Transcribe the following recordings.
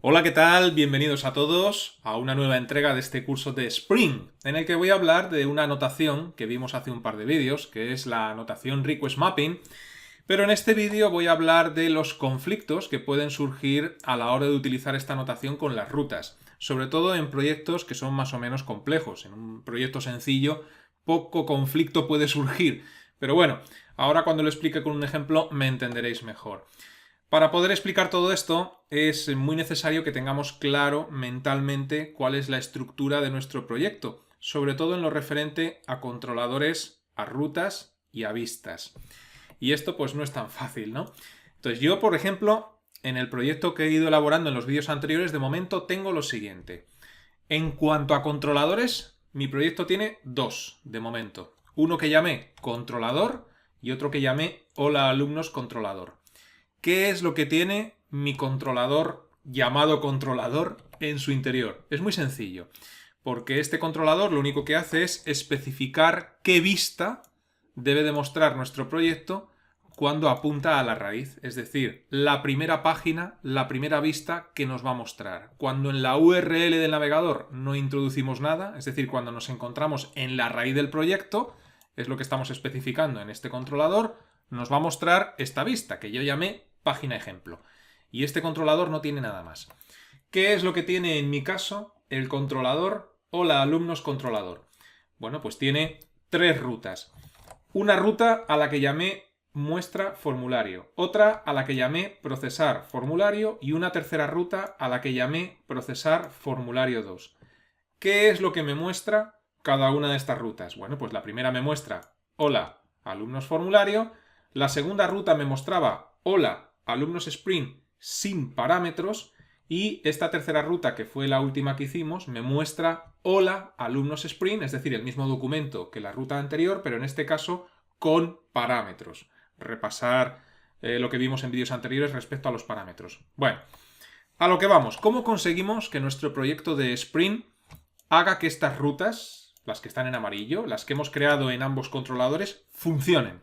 Hola, ¿qué tal? Bienvenidos a todos a una nueva entrega de este curso de Spring, en el que voy a hablar de una notación que vimos hace un par de vídeos, que es la notación Request Mapping, pero en este vídeo voy a hablar de los conflictos que pueden surgir a la hora de utilizar esta notación con las rutas, sobre todo en proyectos que son más o menos complejos. En un proyecto sencillo, poco conflicto puede surgir, pero bueno, ahora cuando lo explique con un ejemplo me entenderéis mejor. Para poder explicar todo esto es muy necesario que tengamos claro mentalmente cuál es la estructura de nuestro proyecto, sobre todo en lo referente a controladores, a rutas y a vistas. Y esto pues no es tan fácil, ¿no? Entonces yo, por ejemplo, en el proyecto que he ido elaborando en los vídeos anteriores, de momento tengo lo siguiente. En cuanto a controladores, mi proyecto tiene dos, de momento. Uno que llamé controlador y otro que llamé hola alumnos controlador. ¿Qué es lo que tiene mi controlador llamado controlador en su interior? Es muy sencillo, porque este controlador lo único que hace es especificar qué vista debe demostrar nuestro proyecto cuando apunta a la raíz, es decir, la primera página, la primera vista que nos va a mostrar. Cuando en la URL del navegador no introducimos nada, es decir, cuando nos encontramos en la raíz del proyecto, es lo que estamos especificando en este controlador, nos va a mostrar esta vista que yo llamé página ejemplo. Y este controlador no tiene nada más. ¿Qué es lo que tiene en mi caso el controlador hola alumnos controlador? Bueno, pues tiene tres rutas. Una ruta a la que llamé muestra formulario, otra a la que llamé procesar formulario y una tercera ruta a la que llamé procesar formulario 2. ¿Qué es lo que me muestra cada una de estas rutas? Bueno, pues la primera me muestra hola alumnos formulario, la segunda ruta me mostraba hola alumnos Spring sin parámetros y esta tercera ruta, que fue la última que hicimos, me muestra hola alumnos Spring, es decir, el mismo documento que la ruta anterior, pero en este caso con parámetros. Repasar lo que vimos en vídeos anteriores respecto a los parámetros. Bueno, a lo que vamos. ¿Cómo conseguimos que nuestro proyecto de Spring haga que estas rutas, las que están en amarillo, las que hemos creado en ambos controladores, funcionen?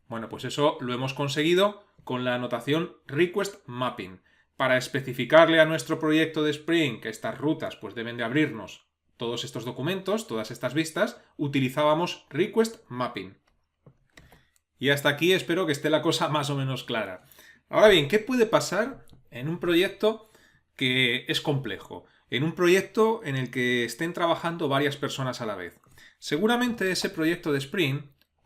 Bueno, pues eso lo hemos conseguido con la anotación Request Mapping. Para especificarle a nuestro proyecto de Spring que estas rutas pues deben de abrirnos todos estos documentos, todas estas vistas, utilizábamos Request Mapping. Y hasta aquí espero que esté la cosa más o menos clara. Ahora bien, ¿qué puede pasar en un proyecto que es complejo? En un proyecto en el que estén trabajando varias personas a la vez. Seguramente ese proyecto de Spring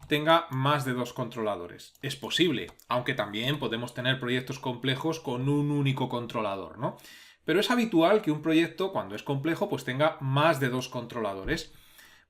tenga más de dos controladores. Es posible, aunque también podemos tener proyectos complejos con un único controlador, ¿no? Pero es habitual que un proyecto, cuando es complejo, pues tenga más de dos controladores.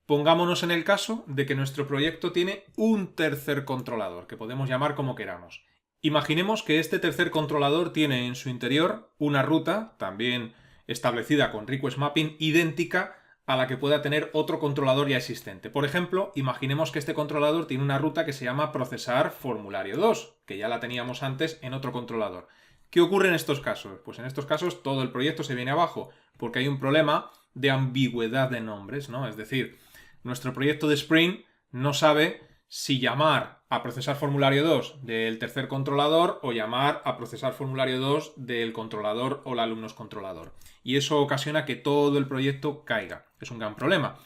Pongámonos en el caso de que nuestro proyecto tiene un tercer controlador, que podemos llamar como queramos. Imaginemos que este tercer controlador tiene en su interior una ruta, también establecida con Request Mapping, idéntica a la que pueda tener otro controlador ya existente. Por ejemplo, imaginemos que este controlador tiene una ruta que se llama procesar formulario 2, que ya la teníamos antes en otro controlador. ¿Qué ocurre en estos casos? Pues en estos casos todo el proyecto se viene abajo, porque hay un problema de ambigüedad de nombres, ¿no? Es decir, nuestro proyecto de Spring no sabe si llamar a procesar formulario 2 del tercer controlador o llamar a procesar formulario 2 del controlador o el alumnos controlador. Y eso ocasiona que todo el proyecto caiga. Es un gran problema.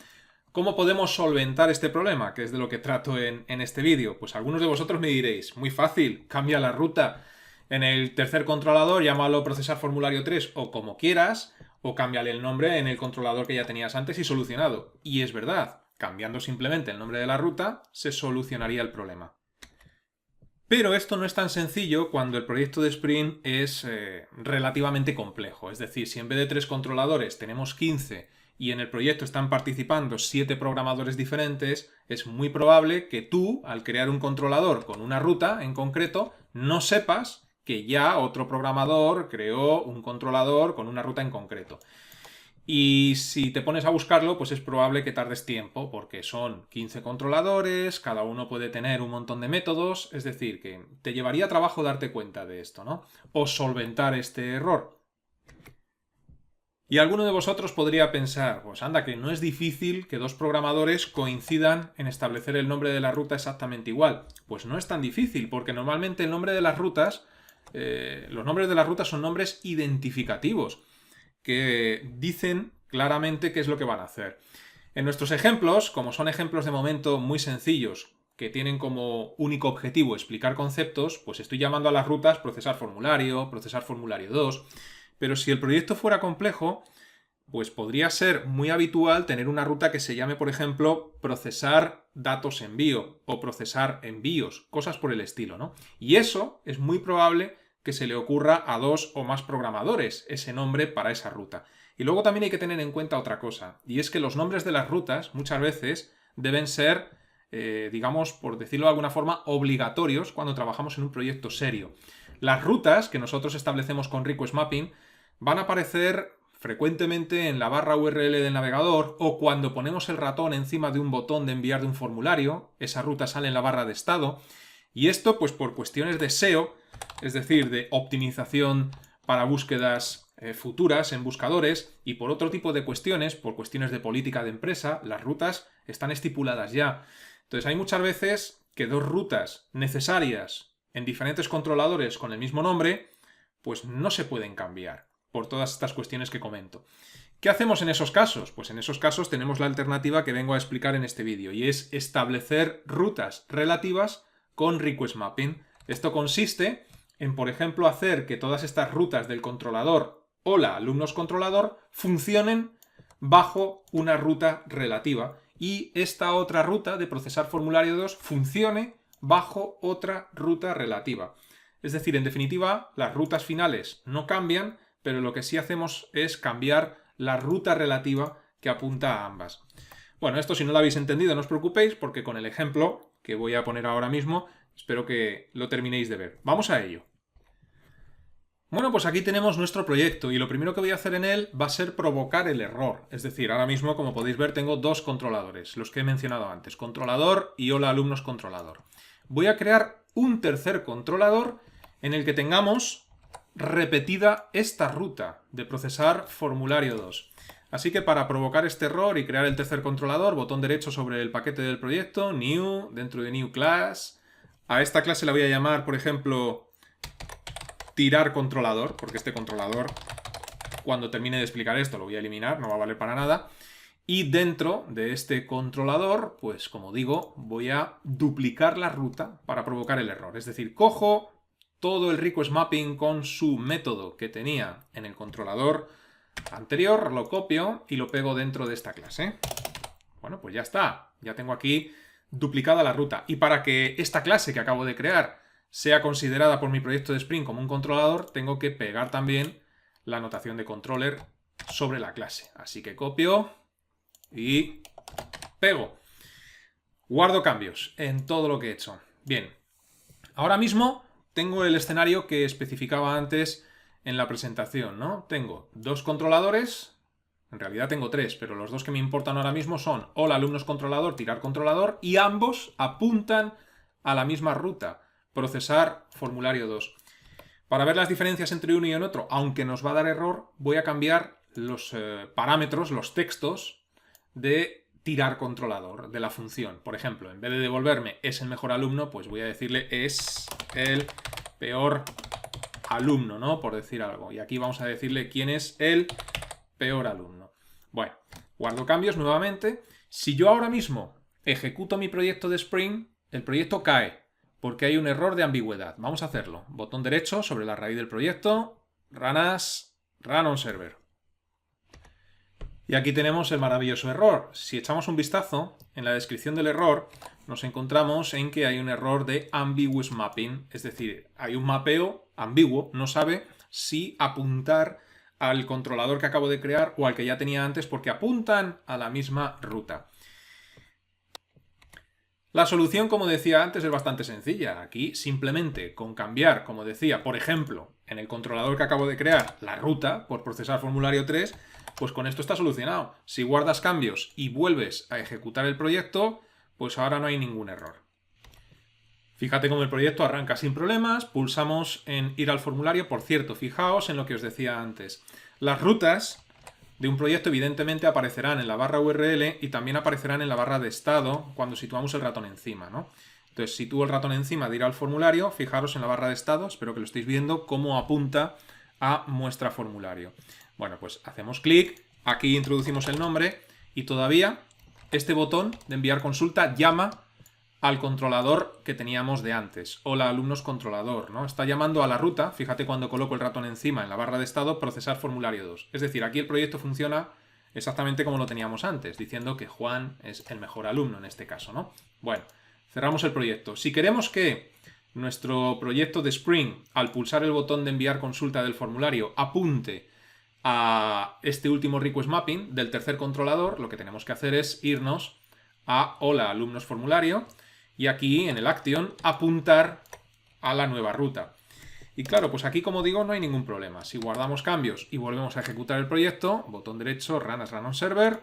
¿Cómo podemos solventar este problema? Que es de lo que trato en este vídeo. Pues algunos de vosotros me diréis, muy fácil, cambia la ruta en el tercer controlador, llámalo procesar formulario 3 o como quieras, o cámbiale el nombre en el controlador que ya tenías antes y solucionado. Y es verdad, cambiando simplemente el nombre de la ruta, se solucionaría el problema. Pero esto no es tan sencillo cuando el proyecto de Spring es relativamente complejo. Es decir, si en vez de 3 controladores tenemos 15 y en el proyecto están participando 7 programadores diferentes, es muy probable que tú, al crear un controlador con una ruta en concreto, no sepas que ya otro programador creó un controlador con una ruta en concreto. Y si te pones a buscarlo, pues es probable que tardes tiempo, porque son 15 controladores, cada uno puede tener un montón de métodos, es decir, que te llevaría trabajo darte cuenta de esto, ¿no? O solventar este error. Y alguno de vosotros podría pensar, pues anda, que no es difícil que dos programadores coincidan en establecer el nombre de la ruta exactamente igual. Pues no es tan difícil, porque normalmente el nombre de las rutas, los nombres de las rutas son nombres identificativos. que dicen claramente qué es lo que van a hacer. En nuestros ejemplos, como son ejemplos de momento muy sencillos, que tienen como único objetivo explicar conceptos, pues estoy llamando a las rutas procesar formulario 2, pero si el proyecto fuera complejo, pues podría ser muy habitual tener una ruta que se llame, por ejemplo, procesar datos envío o procesar envíos, cosas por el estilo, ¿no? Y eso es muy probable que se le ocurra a 2 o más programadores ese nombre para esa ruta. Y luego también hay que tener en cuenta otra cosa, y es que los nombres de las rutas muchas veces deben ser, digamos, por decirlo de alguna forma, obligatorios cuando trabajamos en un proyecto serio. Las rutas que nosotros establecemos con Request Mapping van a aparecer frecuentemente en la barra URL del navegador o cuando ponemos el ratón encima de un botón de enviar de un formulario, esa ruta sale en la barra de estado, y esto pues por cuestiones de SEO, es decir, de optimización para búsquedas futuras en buscadores, y por otro tipo de cuestiones, por cuestiones de política de empresa, las rutas están estipuladas ya. Entonces hay muchas veces que 2 rutas necesarias en diferentes controladores con el mismo nombre, pues no se pueden cambiar por todas estas cuestiones que comento. ¿Qué hacemos en esos casos? Pues en esos casos tenemos la alternativa que vengo a explicar en este vídeo, y es establecer rutas relativas con Request Mapping. Esto consiste en, por ejemplo, hacer que todas estas rutas del controlador hola alumnos controlador funcionen bajo una ruta relativa y esta otra ruta de procesar formulario 2 funcione bajo otra ruta relativa. Es decir, en definitiva, las rutas finales no cambian, pero lo que sí hacemos es cambiar la ruta relativa que apunta a ambas. Bueno, esto si no lo habéis entendido no os preocupéis, porque con el ejemplo que voy a poner ahora mismo espero que lo terminéis de ver. Vamos a ello. Bueno, pues aquí tenemos nuestro proyecto y lo primero que voy a hacer en él va a ser provocar el error. Es decir, ahora mismo, como podéis ver, tengo 2 controladores, los que he mencionado antes, controlador y hola alumnos controlador. Voy a crear un tercer controlador en el que tengamos repetida esta ruta de procesar formulario 2. Así que para provocar este error y crear el tercer controlador, botón derecho sobre el paquete del proyecto, New, dentro de New Class. A esta clase la voy a llamar, por ejemplo, tirar controlador, porque este controlador, cuando termine de explicar esto, lo voy a eliminar, no va a valer para nada. Y dentro de este controlador, pues como digo, voy a duplicar la ruta para provocar el error. Es decir, cojo todo el request mapping con su método que tenía en el controlador anterior, lo copio y lo pego dentro de esta clase. Bueno, pues ya está. Ya tengo aquí duplicada la ruta. Y para que esta clase que acabo de crear sea considerada por mi proyecto de Spring como un controlador, tengo que pegar también la notación de controller sobre la clase. Así que copio y pego. Guardo cambios en todo lo que he hecho. Bien, ahora mismo tengo el escenario que especificaba antes en la presentación, ¿no? Tengo 2 controladores, en realidad tengo 3, pero los 2 que me importan ahora mismo son hola alumnos controlador, tirar controlador, y ambos apuntan a la misma ruta, procesar formulario 2. Para ver las diferencias entre uno y el otro, aunque nos va a dar error, voy a cambiar los parámetros, los textos de tirar controlador, de la función. Por ejemplo, en vez de devolverme es el mejor alumno, pues voy a decirle es el peor alumno, ¿no? Por decir algo. Y aquí vamos a decirle quién es el peor alumno. Bueno, guardo cambios nuevamente. Si yo ahora mismo ejecuto mi proyecto de Spring, el proyecto cae porque hay un error de ambigüedad. Vamos a hacerlo. Botón derecho sobre la raíz del proyecto, run as, run on server. Y aquí tenemos el maravilloso error. Si echamos un vistazo, en la descripción del error nos encontramos en que hay un error de ambiguous mapping, es decir, hay un mapeo ambiguo, no sabe si apuntar al controlador que acabo de crear o al que ya tenía antes porque apuntan a la misma ruta. La solución, como decía antes, es bastante sencilla. Aquí simplemente con cambiar, como decía, por ejemplo, en el controlador que acabo de crear, la ruta por procesar formulario 3, pues con esto está solucionado. Si guardas cambios y vuelves a ejecutar el proyecto, pues ahora no hay ningún error. Fíjate cómo el proyecto arranca sin problemas, pulsamos en ir al formulario. Por cierto, fijaos en lo que os decía antes. Las rutas de un proyecto evidentemente aparecerán en la barra URL y también aparecerán en la barra de estado cuando situamos el ratón encima, ¿no? Entonces, sitúo el ratón encima de ir al formulario, fijaros en la barra de estado, espero que lo estéis viendo, cómo apunta a muestra formulario. Bueno, pues hacemos clic, aquí introducimos el nombre y todavía este botón de enviar consulta llama al controlador que teníamos de antes. Hola, alumnos controlador, ¿no? Está llamando a la ruta, fíjate cuando coloco el ratón encima en la barra de estado, procesar formulario 2. Es decir, aquí el proyecto funciona exactamente como lo teníamos antes, diciendo que Juan es el mejor alumno en este caso, ¿no? Bueno, cerramos el proyecto. Si queremos que nuestro proyecto de Spring, al pulsar el botón de enviar consulta del formulario, apunte a este último request mapping del tercer controlador, lo que tenemos que hacer es irnos a hola, alumnos formulario, y aquí en el action apuntar a la nueva ruta. Y claro, pues aquí, como digo, no hay ningún problema. Si guardamos cambios y volvemos a ejecutar el proyecto, botón derecho, run as run on server,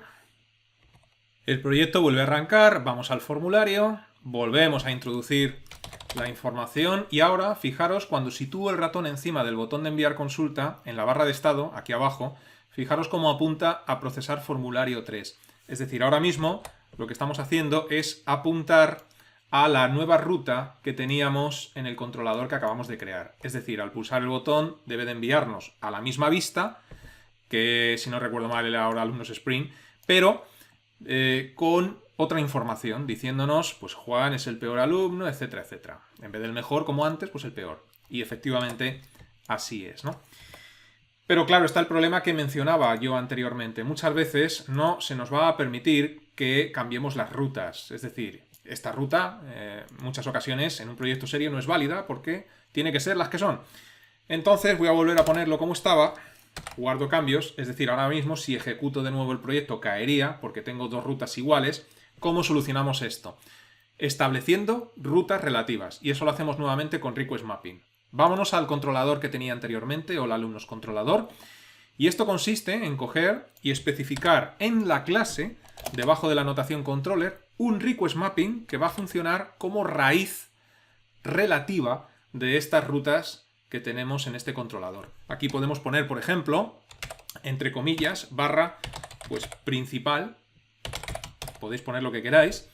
el proyecto vuelve a arrancar, vamos al formulario, volvemos a introducir la información y ahora, fijaros, cuando sitúo el ratón encima del botón de enviar consulta, en la barra de estado, aquí abajo, fijaros cómo apunta a procesar formulario 3. Es decir, ahora mismo lo que estamos haciendo es apuntar a la nueva ruta que teníamos en el controlador que acabamos de crear. Es decir, al pulsar el botón debe de enviarnos a la misma vista, que si no recuerdo mal era ahora alumnos Spring, pero con otra información, diciéndonos, pues Juan es el peor alumno, etcétera, etcétera. En vez del mejor, como antes, pues el peor. Y efectivamente así es, ¿no? Pero claro, está el problema que mencionaba yo anteriormente. Muchas veces no se nos va a permitir que cambiemos las rutas. Es decir, esta ruta, en muchas ocasiones, en un proyecto serio no es válida porque tiene que ser las que son. Entonces voy a volver a ponerlo como estaba. Guardo cambios, es decir, ahora mismo si ejecuto de nuevo el proyecto caería porque tengo dos rutas iguales. ¿Cómo solucionamos esto? Estableciendo rutas relativas, y eso lo hacemos nuevamente con request mapping. Vámonos al controlador que tenía anteriormente, o el alumnos controlador, y esto consiste en coger y especificar en la clase, debajo de la notación controller, un request mapping que va a funcionar como raíz relativa de estas rutas que tenemos en este controlador. Aquí podemos poner, por ejemplo, entre comillas, barra, pues principal, podéis poner lo que queráis,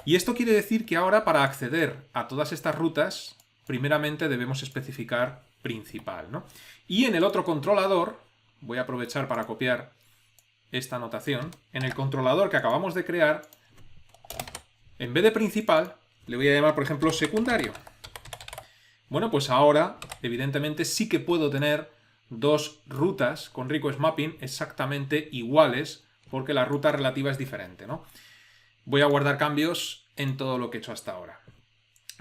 y esto quiere decir que ahora para acceder a todas estas rutas, primeramente debemos especificar principal, ¿no? Y en el otro controlador, voy a aprovechar para copiar esta anotación, en el controlador que acabamos de crear, en vez de principal, le voy a llamar, por ejemplo, secundario. Bueno, pues ahora, evidentemente, sí que puedo tener dos rutas con request mapping exactamente iguales, porque la ruta relativa es diferente, ¿no? Voy a guardar cambios en todo lo que he hecho hasta ahora.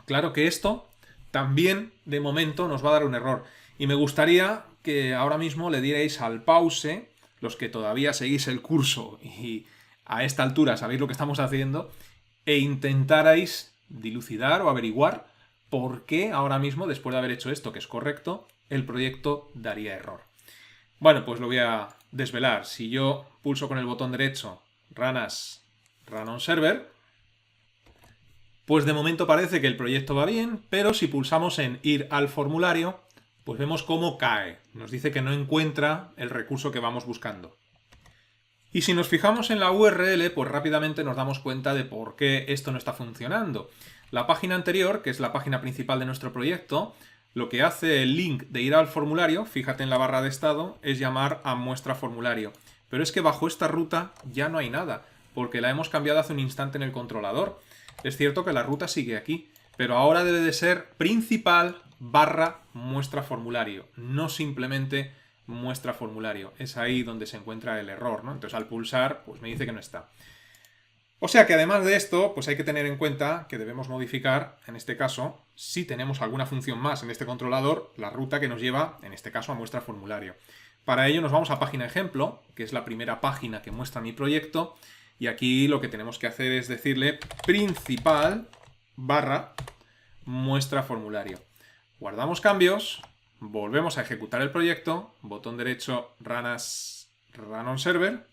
Claro que esto también, de momento, nos va a dar un error. Y me gustaría que ahora mismo le dierais al pause, los que todavía seguís el curso y a esta altura sabéis lo que estamos haciendo, e intentarais dilucidar o averiguar por qué ahora mismo, después de haber hecho esto, que es correcto, el proyecto daría error. Bueno, pues lo voy a desvelar. Si yo pulso con el botón derecho Run as Run on Server, pues de momento parece que el proyecto va bien, pero si pulsamos en ir al formulario, pues vemos cómo cae. Nos dice que no encuentra el recurso que vamos buscando. Y si nos fijamos en la URL, pues rápidamente nos damos cuenta de por qué esto no está funcionando. La página anterior, que es la página principal de nuestro proyecto, lo que hace el link de ir al formulario, fíjate en la barra de estado, es llamar a muestra formulario. Pero es que bajo esta ruta ya no hay nada, porque la hemos cambiado hace un instante en el controlador. Es cierto que la ruta sigue aquí, pero ahora debe de ser principal barra muestra formulario, no simplemente muestra formulario. Es ahí donde se encuentra el error, ¿no? Entonces al pulsar, pues me dice que no está. O sea que además de esto, pues hay que tener en cuenta que debemos modificar, en este caso, si tenemos alguna función más en este controlador, la ruta que nos lleva, en este caso, a muestra formulario. Para ello nos vamos a página ejemplo, que es la primera página que muestra mi proyecto, y aquí lo que tenemos que hacer es decirle principal barra muestra formulario. Guardamos cambios, volvemos a ejecutar el proyecto, botón derecho Run as Run on Server.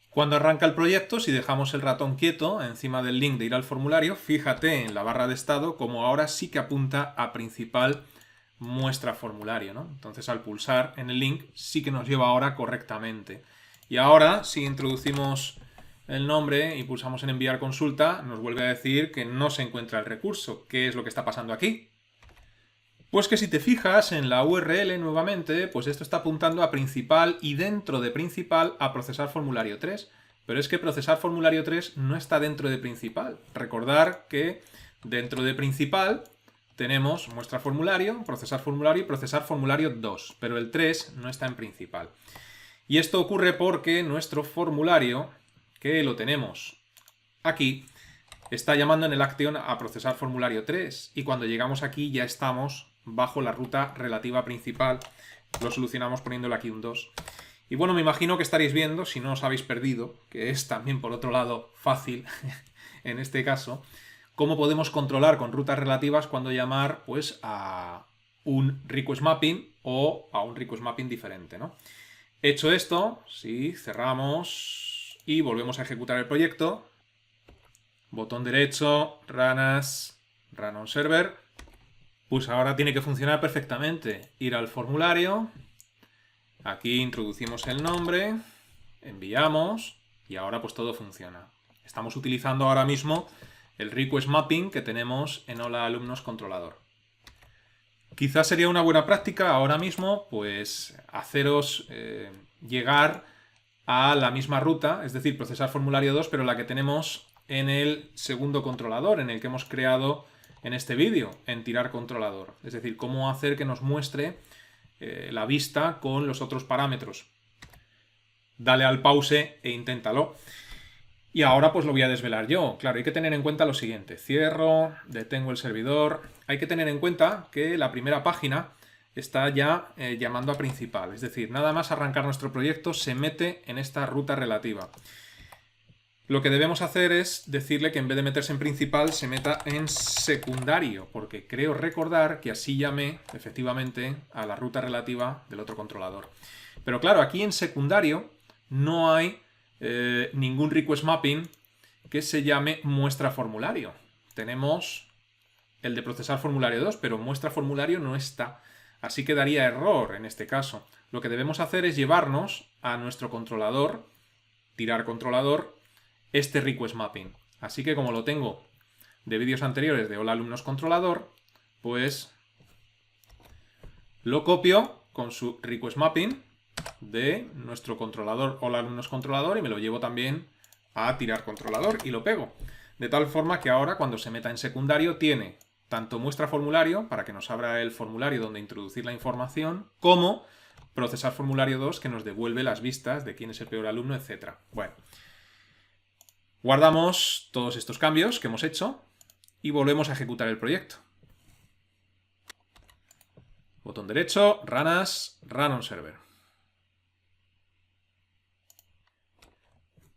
Cuando arranca el proyecto, si dejamos el ratón quieto encima del link de ir al formulario, fíjate en la barra de estado como ahora sí que apunta a principal muestra formulario, ¿no? Entonces al pulsar en el link sí que nos lleva ahora correctamente. Y ahora, si introducimos el nombre y pulsamos en enviar consulta, nos vuelve a decir que no se encuentra el recurso. ¿Qué es lo que está pasando aquí? Pues que si te fijas en la URL nuevamente, pues esto está apuntando a principal y dentro de principal a procesar formulario 3. Pero es que procesar formulario 3 no está dentro de principal. Recordar que dentro de principal tenemos muestra formulario y procesar formulario 2, pero el 3 no está en principal. Y esto ocurre porque nuestro formulario, que lo tenemos aquí, está llamando en el action a procesar formulario 3 y cuando llegamos aquí ya estamos bajo la ruta relativa principal. Lo solucionamos poniéndole aquí un 2. Y bueno, me imagino que estaréis viendo, si no os habéis perdido, que es también por otro lado fácil en este caso, cómo podemos controlar con rutas relativas cuando llamar pues a un request mapping o a un request mapping diferente, ¿no? Hecho esto, sí, cerramos y volvemos a ejecutar el proyecto. Botón derecho, run as, run on server. Pues ahora tiene que funcionar perfectamente. Ir al formulario. Aquí introducimos el nombre. Enviamos. Y ahora pues todo funciona. Estamos utilizando ahora mismo el request mapping que tenemos en Hola Alumnos Controlador. Quizás sería una buena práctica ahora mismo pues haceros llegar a la misma ruta, es decir, procesar formulario 2, pero la que tenemos en el segundo controlador, en el que hemos creado en este vídeo, en tirar controlador. Es decir, cómo hacer que nos muestre la vista con los otros parámetros. Dale al pause e inténtalo. Y ahora pues lo voy a desvelar yo. Claro, hay que tener en cuenta lo siguiente. Cierro, detengo el servidor. Hay que tener en cuenta que la primera página está ya llamando a principal. Es decir, nada más arrancar nuestro proyecto se mete en esta ruta relativa. Lo que debemos hacer es decirle que en vez de meterse en principal se meta en secundario, porque creo recordar que así llamé efectivamente a la ruta relativa del otro controlador. Pero claro, aquí en secundario no hay ningún request mapping que se llame muestra formulario. Tenemos el de procesar formulario 2, pero muestra formulario no está. Así que daría error en este caso. Lo que debemos hacer es llevarnos a nuestro controlador, tirar controlador, este request mapping. Así que como lo tengo de vídeos anteriores de Hola Alumnos Controlador, pues lo copio con su request mapping de nuestro controlador Hola Alumnos Controlador y me lo llevo también a tirar controlador y lo pego. De tal forma que ahora cuando se meta en secundario tiene tanto muestra formulario, para que nos abra el formulario donde introducir la información, como procesar formulario 2 que nos devuelve las vistas de quién es el peor alumno, etc. Bueno. Guardamos todos estos cambios que hemos hecho y volvemos a ejecutar el proyecto. Botón derecho, run as, run on server.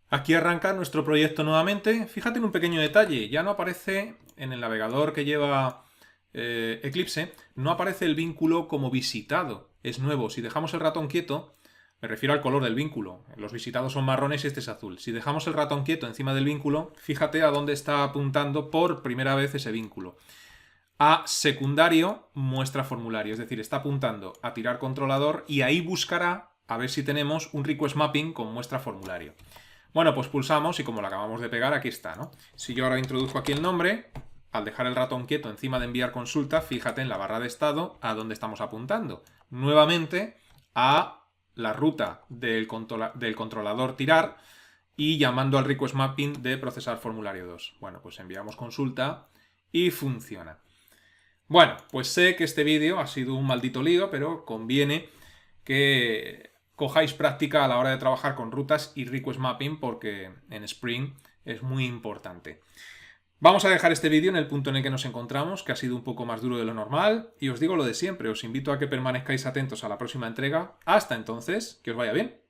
Aquí arranca nuestro proyecto nuevamente. Fíjate en un pequeño detalle, ya no aparece en el navegador que lleva Eclipse, no aparece el vínculo como visitado. Es nuevo. Si dejamos el ratón quieto, me refiero al color del vínculo. Los visitados son marrones y este es azul. Si dejamos el ratón quieto encima del vínculo, fíjate a dónde está apuntando por primera vez ese vínculo. A secundario muestra formulario, es decir, está apuntando a tirar controlador y ahí buscará a ver si tenemos un request mapping con muestra formulario. Bueno, pues pulsamos y como lo acabamos de pegar, aquí está, ¿no? Si yo ahora introduzco aquí el nombre, al dejar el ratón quieto encima de enviar consulta, fíjate en la barra de estado a dónde estamos apuntando. Nuevamente a la ruta del controlador tirar y llamando al request mapping de procesar formulario 2. Bueno, pues enviamos consulta y funciona. Bueno, pues sé que este vídeo ha sido un maldito lío, pero conviene que cojáis práctica a la hora de trabajar con rutas y request mapping porque en Spring es muy importante. Vamos a dejar este vídeo en el punto en el que nos encontramos, que ha sido un poco más duro de lo normal, y os digo lo de siempre, os invito a que permanezcáis atentos a la próxima entrega. Hasta entonces, que os vaya bien.